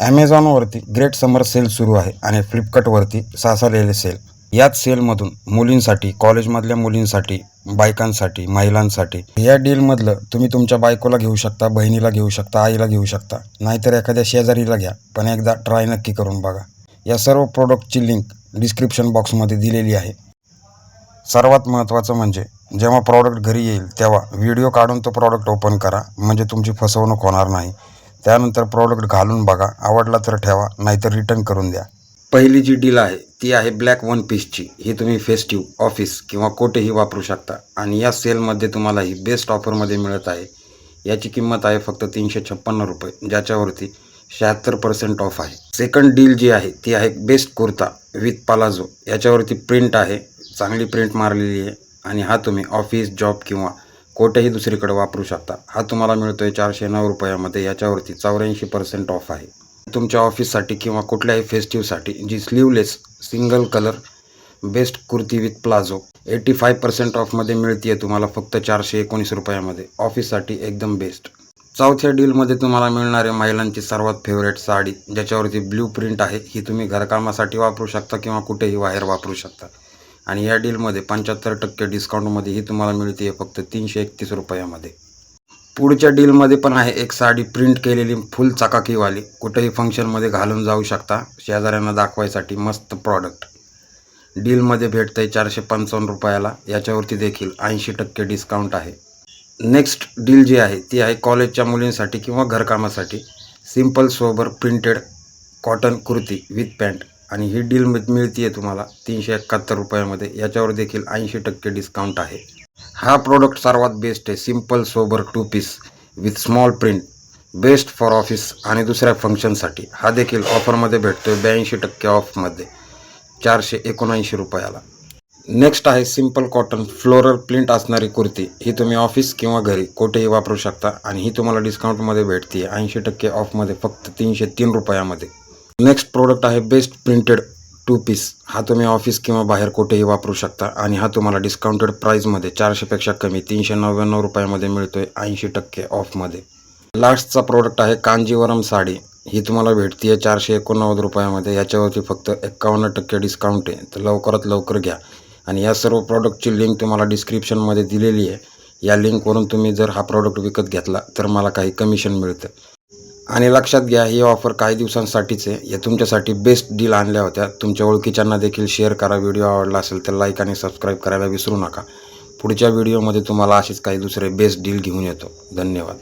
ॲमेझॉनवरती great summer sale सुरू आहे आणि फ्लिपकार्टवरती सासलेले सेल. याच सेलमधून मुलींसाठी, कॉलेजमधल्या मुलींसाठी, बायकांसाठी, महिलांसाठी या डीलमधलं तुम्ही तुमच्या बायकोला घेऊ शकता, बहिणीला घेऊ शकता, आईला घेऊ शकता, नाहीतर एखाद्या शेजारीला घ्या. पण एकदा ट्राय नक्की करून बघा. या सर्व प्रोडक्टची लिंक डिस्क्रिप्शन बॉक्समध्ये दिलेली आहे. सर्वात महत्त्वाचं म्हणजे जेव्हा प्रॉडक्ट घरी येईल तेव्हा व्हिडिओ काढून तो प्रॉडक्ट ओपन करा, म्हणजे तुमची फसवणूक होणार नाही. त्यानंतर प्रॉडक्ट घालून बघा, आवडला तर ठेवा, नाहीतर रिटर्न करून द्या. पहिली जी डील आहे ती आहे ब्लॅक वन पीसची. ही तुम्ही फेस्टिव्ह, ऑफिस किंवा कोठेही वापरू शकता आणि या सेलमध्ये तुम्हाला ही बेस्ट ऑफरमध्ये मिळत आहे. याची किंमत आहे फक्त 356 रुपये, ज्याच्यावरती 76% ऑफ आहे. सेकंड डील जी आहे ती आहे बेस्ट कुर्ता विथ पलाझो. याच्यावरती प्रिंट आहे, चांगली प्रिंट मारलेली आहे आणि हा तुम्ही ऑफिस, जॉब किंवा कोठेही दुसरीकडे वापरू शकता. हा तुम्हाला मिळतो आहे 409 रुपयामध्ये. याच्यावरती 84% ऑफ आहे. तुमच्या ऑफिससाठी किंवा कुठल्याही फेस्टिव्हसाठी जी sleeveless single colour best kurti with palazzo 85% ऑफमध्ये मिळते आहे तुम्हाला फक्त 419 रुपयामध्ये. ऑफिससाठी एकदम बेस्ट. चौथ्या डीलमध्ये तुम्हाला मिळणारे महिलांची सर्वात फेवरेट साडी, ज्याच्यावरती ब्ल्यू प्रिंट आहे. ही तुम्ही घरकामासाठी वापरू शकता किंवा कुठेही बाहेर वापरू शकता आणि या डीलमध्ये 75% डिस्काउंटमध्ये ही तुम्हाला मिळते आहे फक्त 331 रुपयामध्ये. पुढच्या डीलमध्ये पण आहे एक साडी प्रिंट केलेली फुल चकाकीवाली. कुठेही फंक्शनमध्ये घालून जाऊ शकता, शेजाऱ्यांना दाखवायसाठी मस्त प्रॉडक्ट. डीलमध्ये भेटतं आहे 455 रुपयाला. याच्यावरती देखील 80% डिस्काउंट आहे. नेक्स्ट डील जी आहे ती आहे कॉलेजच्या मुलींसाठी किंवा घरकामासाठी. Simple sober printed cotton kurti with pant आणि ही डील मिळते आहे तुम्हाला 371 रुपयामध्ये. याच्यावर देखील 80% डिस्काउंट आहे. हा प्रोडक्ट सर्वात बेस्ट आहे. Simple sober 2 piece with small print, best for office आणि दुसऱ्या फंक्शनसाठी. हा देखील ऑफरमध्ये भेटतो आहे 82% ऑफमध्ये 479 रुपयाला. नेक्स्ट आहे सिंपल कॉटन फ्लोरल प्रिंट असणारी कुर्ती. ही तुम्ही ऑफिस किंवा घरी कोठेही वापरू शकता आणि ही तुम्हाला डिस्काउंटमध्ये भेटते 80% ऑफमध्ये फक्त 303 रुपयामध्ये. नेक्स्ट प्रोडक्ट आहे बेस्ट प्रिंटेड 2 पीस. हा तुम्ही ऑफिस किंवा बाहेर कुठेही वापरू शकता आणि हा तुम्हाला डिस्काउंटेड प्राईजमध्ये 400पेक्षा कमी 399 रुपयामध्ये मिळतो आहे 80% ऑफमध्ये. लास्टचा प्रोडक्ट आहे कांजीवरम साडी. ही तुम्हाला भेटते आहे 489 रुपयामध्ये. याच्यावरती फक्त 51% डिस्काउंट आहे. तर लवकरात लवकर घ्या आणि या सर्व प्रॉडक्टची लिंक तुम्हाला डिस्क्रिप्शनमध्ये दिलेली आहे. या लिंकवरून तुम्ही जर हा प्रॉडक्ट विकत घेतला तर मला काही कमिशन मिळतं. आणि लक्षात घ्या, ही ऑफर काही दिवसांसाठीच आहे. या तुमच्यासाठी बेस्ट डील आणल्या होत्या. तुमच्या ओळखीच्यांना देखील शेअर करा. व्हिडिओ आवडला असेल तर लाईक आणि सबस्क्राईब करायला विसरू नका. पुढच्या व्हिडिओमध्ये तुम्हाला असेच काही दुसरे बेस्ट डील घेऊन येतो. धन्यवाद.